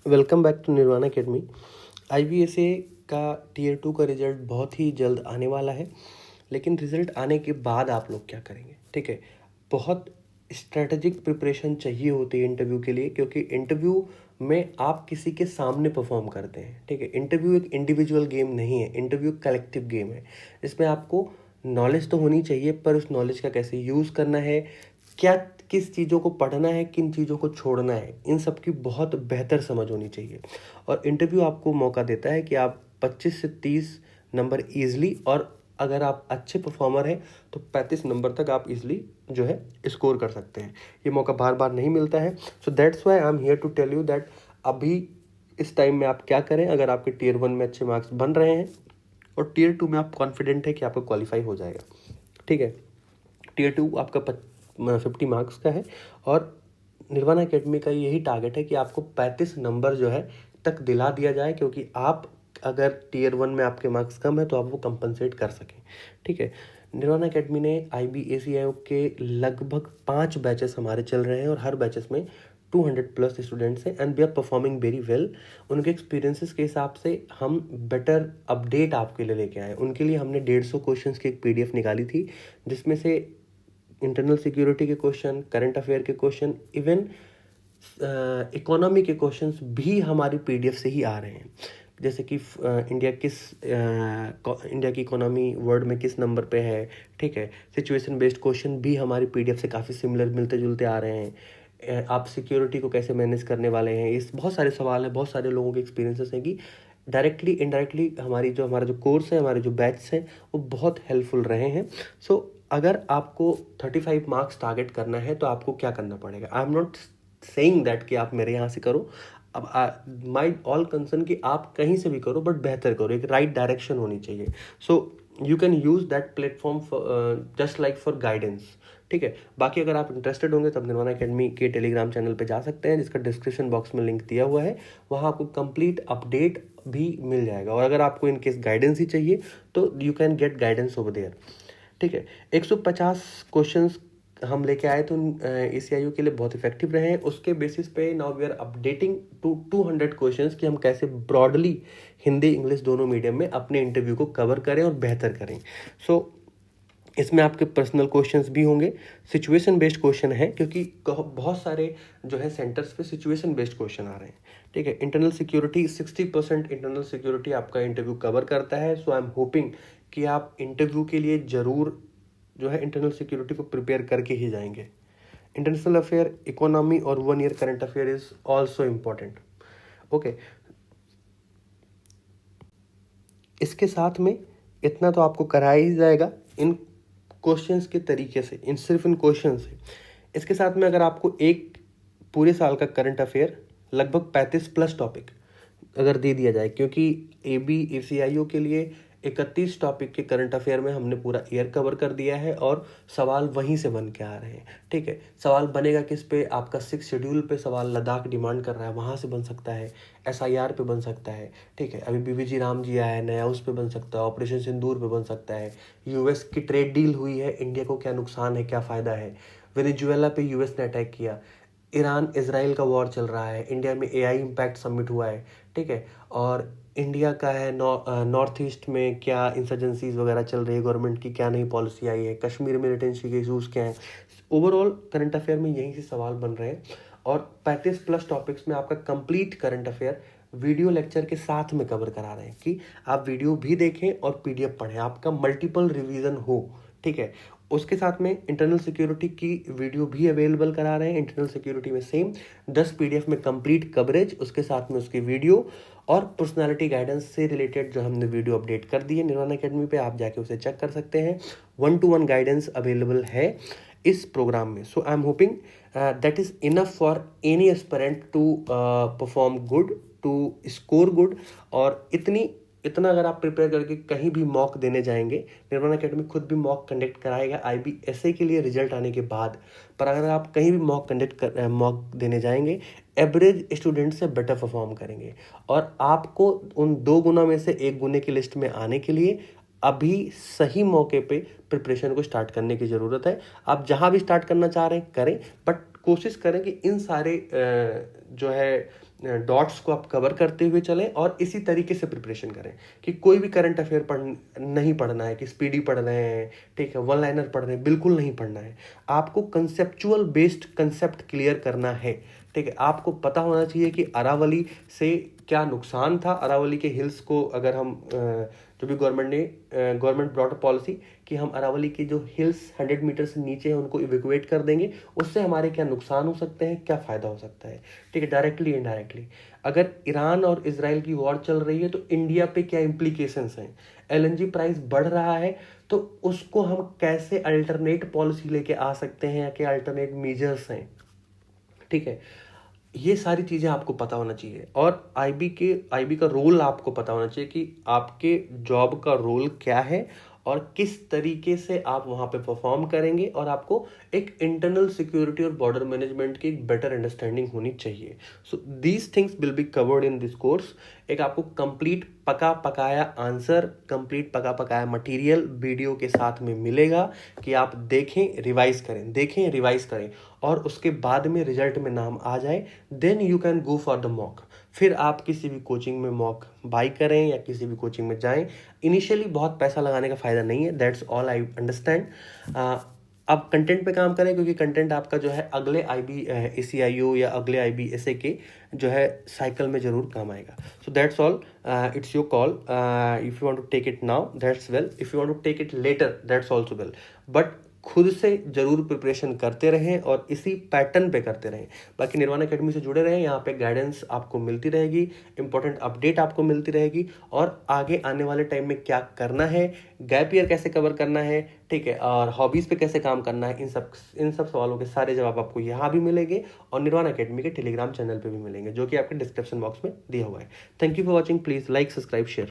Welcome back to Nirvana Academy. IBSA का tier 2 का result बहुत ही जल्द आने वाला है, लेकिन रिजल्ट आने के बाद आप लोग क्या करेंगे? ठीक है, बहुत स्ट्रेटजिक प्रिपरेशन चाहिए होती है इंटरव्यू के लिए, क्योंकि इंटरव्यू में आप किसी के सामने परफॉर्म करते हैं। ठीक है, इंटरव्यू एक इंडिविजुअल गेम नहीं है, इंटरव्यू कलेक्टिव गेम है। इसमें आपको नॉलेज तो होनी चाहिए, पर उस नॉलेज का कैसे यूज़ करना है, क्या किस चीज़ों को पढ़ना है, किन चीज़ों को छोड़ना है, इन सब की बहुत बेहतर समझ होनी चाहिए। और इंटरव्यू आपको मौका देता है कि आप 25 से 30 नंबर ईजिली, और अगर आप अच्छे परफॉर्मर हैं तो 35 नंबर तक आप इजीली जो है स्कोर कर सकते हैं। ये मौका बार बार नहीं मिलता है। So that's why I am here to tell you that अभी इस टाइम में आप क्या करें। अगर आपके टीयर 1 में अच्छे मार्क्स बन रहे हैं और टीयर 2 में आप कॉन्फिडेंट है कि आपका क्वालिफाई हो जाएगा। ठीक है, टीयर 2 आपका 50 मार्क्स का है, और निर्वाणा अकेडमी का यही टारगेट है कि आपको 35 नंबर जो है तक दिला दिया जाए, क्योंकि आप अगर टीयर 1 में आपके मार्क्स कम है तो आप वो कंपनसेट कर सकें। ठीक है, निर्वाणा अकेडमी ने IBACIO के लगभग 5 बैचेस हमारे चल रहे हैं, और हर बैचेस में 200 प्लस स्टूडेंट्स हैं, and we are performing very well. उनके एक्सपीरियंसेस के हिसाब से हम बेटर अपडेट आपके लिए लेके आए। उनके लिए हमने 150 क्वेश्चंस की एक PDF निकाली थी, जिसमें से इंटरनल सिक्योरिटी के क्वेश्चन, करंट अफेयर के क्वेश्चन, इवन इकोनॉमी के क्वेश्चंस भी हमारी PDF से ही आ रहे हैं। जैसे कि इंडिया की इकोनॉमी वर्ल्ड में किस नंबर पे है। ठीक है, सिचुएशन बेस्ड क्वेश्चन भी हमारी PDF से काफ़ी सिमिलर मिलते जुलते आ रहे हैं। आप सिक्योरिटी को कैसे मैनेज करने वाले हैं, इस बहुत सारे सवाल हैं, बहुत सारे लोगों के एक्सपीरियंसेस हैं कि डायरेक्टली इनडायरेक्टली हमारा जो कोर्स है, हमारे जो बैच हैं, वो बहुत हेल्पफुल रहे हैं। सो अगर आपको 35 मार्क्स टारगेट करना है तो आपको क्या करना पड़ेगा? I am not saying that कि आप मेरे यहाँ से करो। अब माई ऑल कंसर्न कि आप कहीं से भी करो, बट बेहतर करो, एक राइट डायरेक्शन होनी चाहिए। So you can use that platform just like for guidance. ठीक है, बाकी अगर आप इंटरेस्टेड होंगे तो निर्वाणा अकेडमी के टेलीग्राम चैनल पे जा सकते हैं, जिसका डिस्क्रिप्शन बॉक्स में लिंक दिया हुआ है। वहाँ आपको कंप्लीट अपडेट भी मिल जाएगा, और अगर आपको इन केस गाइडेंस ही चाहिए तो you can get guidance over there. ठीक है, 150 क्वेश्चंस हम लेके आए तो ACIU के लिए बहुत इफेक्टिव रहे हैं। उसके बेसिस पे now we are updating to 200 questions कि हम कैसे ब्रॉडली हिंदी इंग्लिश दोनों मीडियम में अपने इंटरव्यू को कवर करें और बेहतर करें। सो इसमें आपके पर्सनल क्वेश्चंस भी होंगे, सिचुएशन बेस्ड क्वेश्चन है, क्योंकि बहुत सारे जो है सेंटर्स पे सिचुएशन बेस्ड क्वेश्चन आ रहे हैं। ठीक है, इंटरनल सिक्योरिटी 60% इंटरनल सिक्योरिटी आपका इंटरव्यू कवर करता है। सो आई एम होपिंग कि आप इंटरव्यू के लिए ज़रूर जो है इंटरनल सिक्योरिटी को प्रिपेयर करके ही जाएंगे। इंटरनेशनल अफेयर, इकोनॉमी और 1 year current affair is also important. Okay, इसके साथ में इतना तो आपको कराया ही जाएगा इन क्वेश्चंस के तरीके से, सिर्फ इन क्वेश्चन से। इसके साथ में अगर आपको एक पूरे साल का करंट अफेयर लगभग 35 प्लस टॉपिक अगर दे दिया जाए, क्योंकि ACIO के लिए 31 टॉपिक के करंट अफेयर में हमने पूरा ईयर कवर कर दिया है, और सवाल वहीं से बन के आ रहे हैं। ठीक है, सवाल बनेगा किस पे? आपका 6 शेड्यूल पे सवाल लद्दाख डिमांड कर रहा है, वहाँ से बन सकता है। SIR पे बन सकता है। ठीक है, अभी BBG राम जी आया है नया, उस पे बन सकता है। ऑपरेशन सिंदूर पे बन सकता है। US की ट्रेड डील हुई है, इंडिया को क्या नुकसान है, क्या फ़ायदा है। वेनेजुएला पे US ने अटैक किया। ईरान इसराइल का वॉर चल रहा है। इंडिया में AI इम्पैक्ट समिट हुआ है। ठीक है, और इंडिया का है नॉर्थ ईस्ट में क्या इंसर्जेंसीज वगैरह चल रही है, गवर्नमेंट की क्या नई पॉलिसी आई है, कश्मीर में मिलिटेंसी के इशूज़ क्या हैं। ओवरऑल करंट अफेयर में यहीं से सवाल बन रहे हैं, और 35 प्लस टॉपिक्स में आपका complete current affair video lecture के साथ में कवर करा रहे हैं कि आप वीडियो भी देखें और PDF पढ़ें, आपका मल्टीपल रिवीजन हो। ठीक है, उसके साथ में इंटरनल सिक्योरिटी की वीडियो भी अवेलेबल करा रहे हैं। इंटरनल सिक्योरिटी में सेम 10 PDF में कंप्लीट कवरेज, उसके साथ में उसकी वीडियो और पर्सनालिटी गाइडेंस से रिलेटेड जो हमने वीडियो अपडेट कर दी है निर्वाणा अकेडमी पे, आप जाके उसे चेक कर सकते हैं। 1-to-1 गाइडेंस अवेलेबल है इस प्रोग्राम में। So I am hoping that is enough for any aspirant to perform good, to score good. और इतना अगर आप प्रिपेयर करके कहीं भी मॉक देने जाएंगे, निर्वाणा अकेडमी खुद भी मॉक कंडक्ट कराएगा IBSA के लिए रिजल्ट आने के बाद। पर अगर आप कहीं भी मॉक देने जाएंगे, एवरेज स्टूडेंट से बेटर परफॉर्म करेंगे, और आपको उन 2 गुना में से 1 गुने की लिस्ट में आने के लिए अभी सही मौके पे प्रिपरेशन को स्टार्ट करने की ज़रूरत है। आप जहाँ भी स्टार्ट करना चाह रहे हैं करें, बट कोशिश करें कि इन सारे जो है डॉट्स को आप कवर करते हुए चलें और इसी तरीके से प्रिपरेशन करें कि कोई भी करंट अफेयर नहीं पढ़ना है कि स्पीडी पढ़ रहे हैं, ठीक है, वन लाइनर पढ़ रहे हैं, बिल्कुल नहीं पढ़ना है। आपको कंसेप्चुअल बेस्ड कंसेप्ट क्लियर करना है, ठीक है। आपको पता होना चाहिए कि अरावली से क्या नुकसान था। अरावली के हिल्स को अगर हम जो भी गवर्नमेंट ब्रॉट अ पॉलिसी कि हम अरावली के जो हिल्स 100 मीटर से नीचे हैं उनको इवैक्यूएट कर देंगे, उससे हमारे क्या नुकसान हो सकते हैं, क्या फ़ायदा हो सकता है, ठीक है, डायरेक्टली इनडायरेक्टली। अगर ईरान और इजराइल की वॉर चल रही है तो इंडिया पे क्या इम्प्लीकेशंस हैं। एलएनजी प्राइस बढ़ रहा है तो उसको हम कैसे अल्टरनेट पॉलिसी लेके आ सकते हैं या क्या अल्टरनेट मेजर्स हैं, ठीक है। ये सारी चीज़ें आपको पता होना चाहिए और आईबी का रोल आपको पता होना चाहिए कि आपके जॉब का रोल क्या है और किस तरीके से आप वहाँ पे परफॉर्म करेंगे, और आपको एक इंटरनल सिक्योरिटी और बॉर्डर मैनेजमेंट की एक बेटर अंडरस्टैंडिंग होनी चाहिए। So these things will be covered in this course. एक आपको कंप्लीट पका पकाया आंसर, कंप्लीट पका पकाया मटेरियल वीडियो के साथ में मिलेगा कि आप देखें, रिवाइज करें और उसके बाद में रिजल्ट में नाम आ जाए, then you can go for the mock. फिर आप किसी भी कोचिंग में मॉक बाई करें या किसी भी कोचिंग में जाएं। इनिशियली बहुत पैसा लगाने का फायदा नहीं है, दैट्स ऑल आई अंडरस्टैंड। आप कंटेंट पे काम करें क्योंकि कंटेंट आपका जो है अगले आईबी एसीआईओ या अगले आईबी एसए के जो है साइकिल में जरूर काम आएगा। So that's all, it's your call. If you want to take it now that's well, if you want to take it later that's also well, but खुद से जरूर प्रिपरेशन करते रहें और इसी पैटर्न पे करते रहें। बाकी निर्वाण एकेडमी से जुड़े रहें, यहाँ पे गाइडेंस आपको मिलती रहेगी, इंपॉर्टेंट अपडेट आपको मिलती रहेगी और आगे आने वाले टाइम में क्या करना है, गैप ईयर कैसे कवर करना है, ठीक है, और हॉबीज पे कैसे काम करना है, इन सब सवालों के सारे जवाब आपको यहाँ भी मिलेंगे और निर्वाण एकेडमी के टेलीग्राम चैनल पे भी मिलेंगे जो कि आपके डिस्क्रिप्शन बॉक्स में दिया हुआ है। Thank you for watching. Please like, subscribe, share.